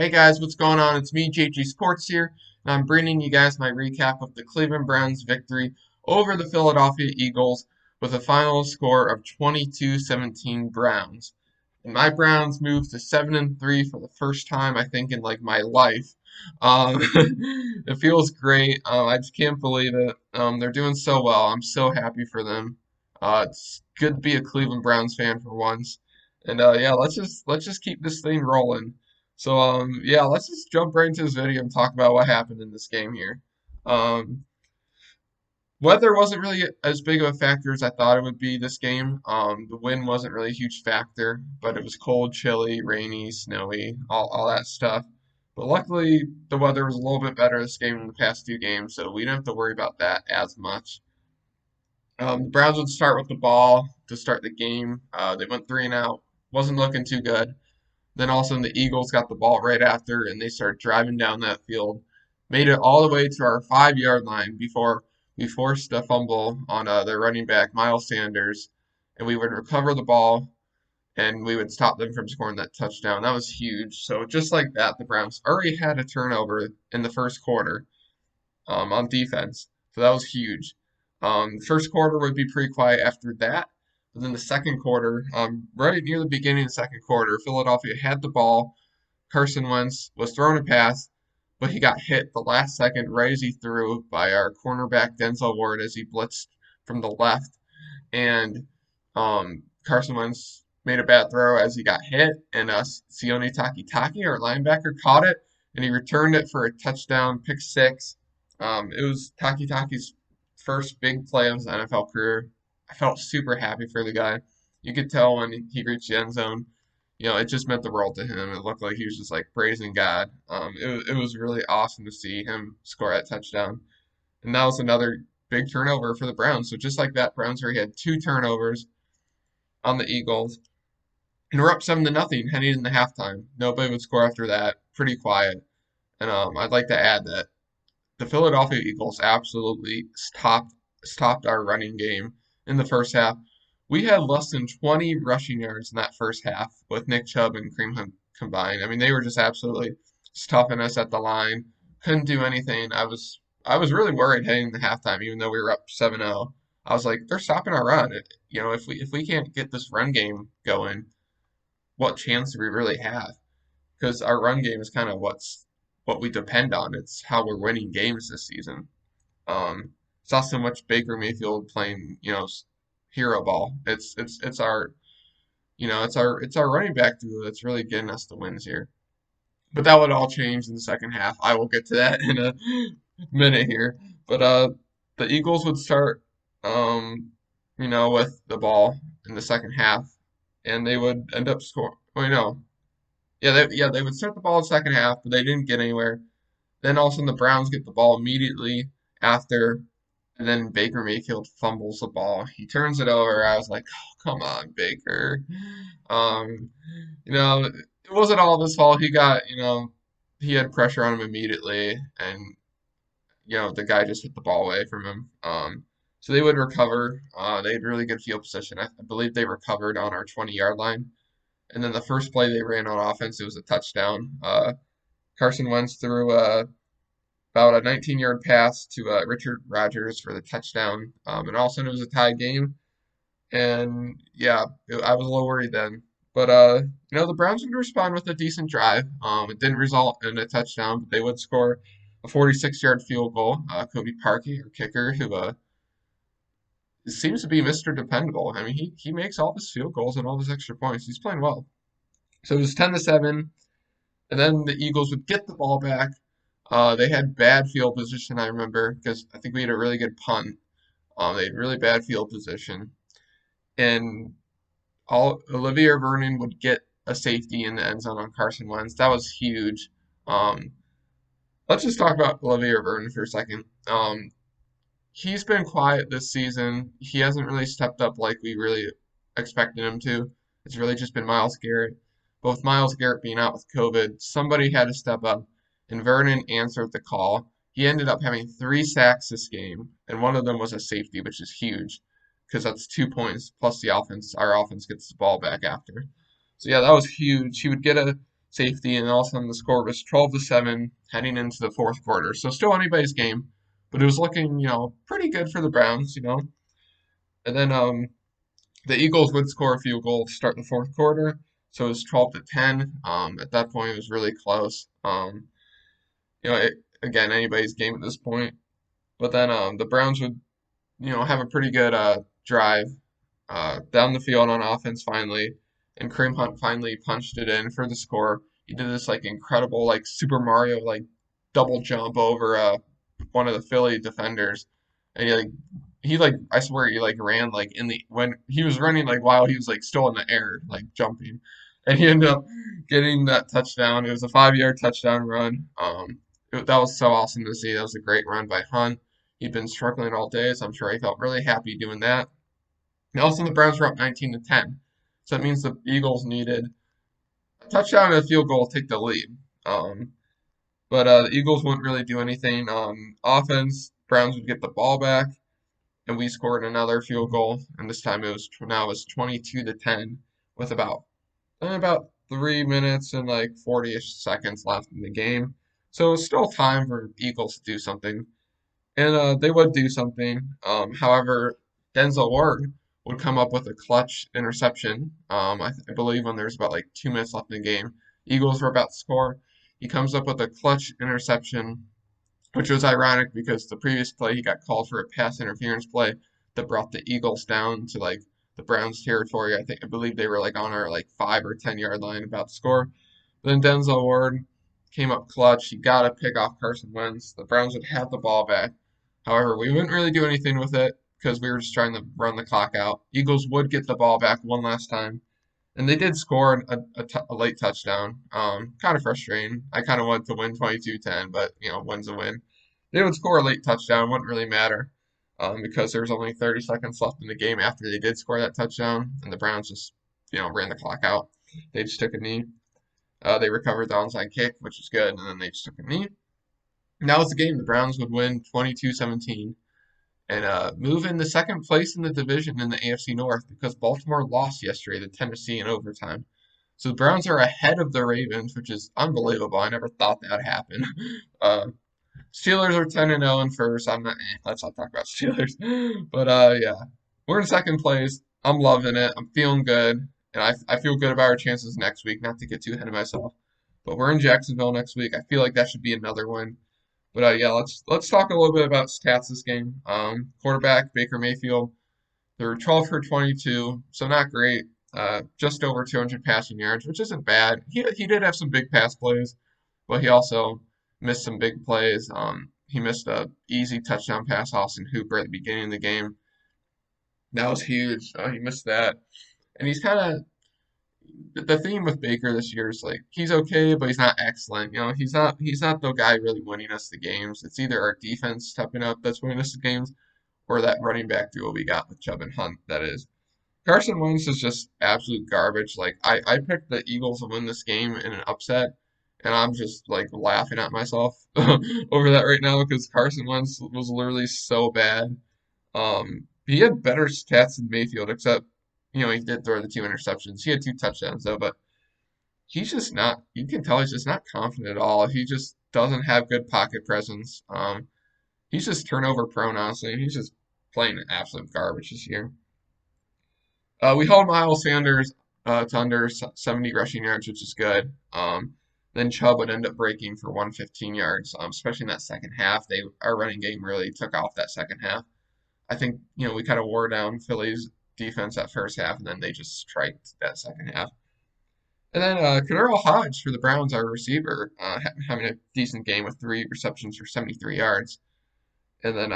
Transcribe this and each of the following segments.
Hey guys, what's going on? It's me, JG Sports here, and I'm bringing you guys my recap of the Cleveland Browns' victory over the Philadelphia Eagles with a final score of 22-17 Browns. And my Browns moved to 7-3 for the first time, I think, in like my life. It feels great. I just can't believe it. They're doing so well. I'm so happy for them. It's good to be a Cleveland Browns fan for once. And yeah, let's just keep this thing rolling. So yeah, let's just jump right into this video and talk about what happened in this game here. Um, Weather wasn't really as big of a factor as I thought it would be this game. The wind wasn't really a huge factor, but it was cold, chilly, rainy, snowy, all that stuff. But luckily, the weather was a little bit better this game than the past two games, so we didn't have to worry about that as much. The Browns would start with the ball to start the game. They went three and out, wasn't looking too good. Then all of a sudden the Eagles got the ball right after, and they started driving down that field. Made it all the way to our 5 yard line before we forced a fumble on their running back, Miles Sanders, and we would recover the ball and we would stop them from scoring that touchdown. That was huge. So just like that, the Browns already had a turnover in the first quarter on defense. So that was huge. The first quarter would be pretty quiet after that. But then the second quarter, right near the beginning of the second quarter, Philadelphia had the ball. Carson Wentz was throwing a pass, but he got hit the last second right as he threw by our cornerback Denzel Ward as he blitzed from the left. And Carson Wentz made a bad throw as he got hit, and Sione Takitaki, our linebacker, caught it, and he returned it for a touchdown, pick six. It was Takitaki's first big play of his NFL career. I felt super happy for the guy. You could tell when he reached the end zone, it just meant the world to him. It looked like he was just like praising God. It was really awesome to see him score that touchdown. And that was another big turnover for the Browns. So just like that, Browns already had two turnovers on the Eagles. And we're up 7-0 heading into halftime. Nobody would score after that. Pretty quiet. And I'd like to add that the Philadelphia Eagles absolutely stopped our running game in the first half. We had less than 20 rushing yards in that first half with Nick Chubb and Kareem Hunt combined. I mean, they were just absolutely stuffing us at the line. Couldn't do anything. I was really worried heading into halftime, even though we were up 7-0. I was like, they're stopping our run. If we can't get this run game going, what chance do we really have? Because our run game is kind of what we depend on. It's how we're winning games this season. It's not so much Baker Mayfield playing, hero ball. It's our it's our running back duo that's really getting us the wins here. But that would all change in the second half. I will get to that in a minute here. But the Eagles would start with the ball in the second half, and they would end up scoring. Wait, no. Yeah, they would start the ball in the second half, but they didn't get anywhere. Then all of a sudden the Browns get the ball immediately after, and then Baker Mayfield fumbles the ball. He turns it over. I was like, oh, come on, Baker. Um, it wasn't all of his fault. He had pressure on him immediately, and the guy just hit the ball away from him. So they would recover. They had really good field position. I believe they recovered on our 20-yard line. And then the first play they ran on offense, it was a touchdown. Carson Wentz threw about a 19-yard pass to Richard Rodgers for the touchdown. And all of a sudden it was a tied game. And yeah, I was a little worried then. But the Browns would respond with a decent drive. It didn't result in a touchdown, but they would score a 46-yard field goal. Cody Parkey, our kicker, who seems to be Mr. Dependable. I mean, he makes all his field goals and all his extra points. He's playing well. So it was 10-7, and then the Eagles would get the ball back. They had bad field position, I remember, because I think we had a really good punt. They had really bad field position, and Olivier Vernon would get a safety in the end zone on Carson Wentz. That was huge. Um, let's just talk about Olivier Vernon for a second. He's been quiet this season. He hasn't really stepped up like we really expected him to. It's really just been Myles Garrett. But with Myles Garrett being out with COVID, somebody had to step up, and Vernon answered the call. He ended up having 3 sacks this game, and one of them was a safety, which is huge because that's 2 points plus our offense gets the ball back after. So yeah, that was huge. He would get a safety, and all of a sudden the score was 12-7 heading into the fourth quarter. So still anybody's game, but it was looking, pretty good for the Browns. And then the Eagles would score a field goal to start the fourth quarter, so it was 12-10. At that point, it was really close. Again, anybody's game at this point. But then the Browns would, have a pretty good drive down the field on offense finally, and Kareem Hunt finally punched it in for the score. He did this like incredible like Super Mario like double jump over one of the Philly defenders, and he I swear he like ran like when he was running like while he was like still in the air like jumping, and he ended up getting that touchdown. It was a 5-yard touchdown run. That was so awesome to see. That was a great run by Hunt. He'd been struggling all day, so I'm sure he felt really happy doing that. And also the Browns were up 19-10, so that means the Eagles needed a touchdown and a field goal to take the lead. But the Eagles wouldn't really do anything. Offense, Browns would get the ball back, and we scored another field goal, and this time it was 22-10 with about 3 minutes and like 40-ish seconds left in the game. So it's still time for Eagles to do something, and they would do something. However, Denzel Ward would come up with a clutch interception. I believe when there's about like 2 minutes left in the game, Eagles were about to score. He comes up with a clutch interception, which was ironic because the previous play he got called for a pass interference play that brought the Eagles down to like the Browns territory. I believe they were like on our like 5 or 10 yard line about to score. Then Denzel Ward came up clutch. He got a pick off Carson Wentz. The Browns would have the ball back. However, we wouldn't really do anything with it because we were just trying to run the clock out. Eagles would get the ball back one last time, and they did score a late touchdown. Kind of frustrating. I kind of wanted to win 22-10, but win's a win. They would score a late touchdown, wouldn't really matter, because there was only 30 seconds left in the game after they did score that touchdown, and the Browns just ran the clock out. They just took a knee. They recovered the onside kick, which was good, and then they just took a knee. And that was the game. The Browns would win 22-17 and move into second place in the division in the AFC North because Baltimore lost yesterday to Tennessee in overtime. So the Browns are ahead of the Ravens, which is unbelievable. I never thought that would happen. Steelers are 10-0 in first. Let's not talk about Steelers. But yeah, we're in second place. I'm loving it. I'm feeling good, and I feel good about our chances next week. Not to get too ahead of myself, but we're in Jacksonville next week. I feel like that should be another win. But yeah, let's talk a little bit about stats this game. Quarterback Baker Mayfield, they're 12 for 22, so not great. Just over 200 passing yards, which isn't bad. He did have some big pass plays, but he also missed some big plays. He missed a easy touchdown pass, Austin Hooper, at the beginning of the game. That was huge. He missed that, and he's kind of the theme with Baker this year is like he's okay, but he's not excellent. He's not the guy really winning us the games. It's either our defense stepping up that's winning us the games, or that running back duo we got with Chubb and Hunt. That is. Carson Wentz is just absolute garbage. Like I picked the Eagles to win this game in an upset, and I'm just like laughing at myself over that right now because Carson Wentz was literally so bad. He had better stats than Mayfield, except he did throw the 2 interceptions. He had 2 touchdowns though, but he's just not. You can tell he's just not confident at all. He just doesn't have good pocket presence. He's just turnover prone, honestly. He's just playing absolute garbage this year. We held Miles Sanders to under 70 rushing yards, which is good. Then Chubb would end up breaking for 115 yards, especially in that second half. Our running game really took off that second half. I think we kind of wore down Philly's defense that first half, and then they just striked that second half. And then Kadarius Hodge for the Browns, our receiver, having a decent game with 3 receptions for 73 yards. And then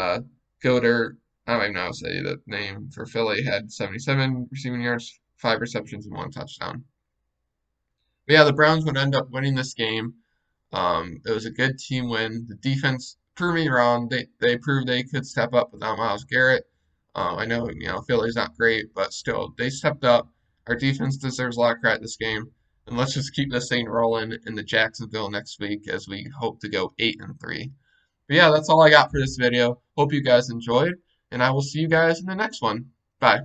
Goddard, I don't even know how to say the name, for Philly, had 77 receiving yards, 5 receptions, and 1 touchdown. But yeah, the Browns would end up winning this game. It was a good team win. The defense proved me wrong. They proved they could step up without Myles Garrett. I know Philly's not great, but still they stepped up. Our defense deserves a lot of credit this game, and let's just keep this thing rolling in the Jacksonville next week as we hope to go 8-3. But yeah, that's all I got for this video. Hope you guys enjoyed, and I will see you guys in the next one. Bye.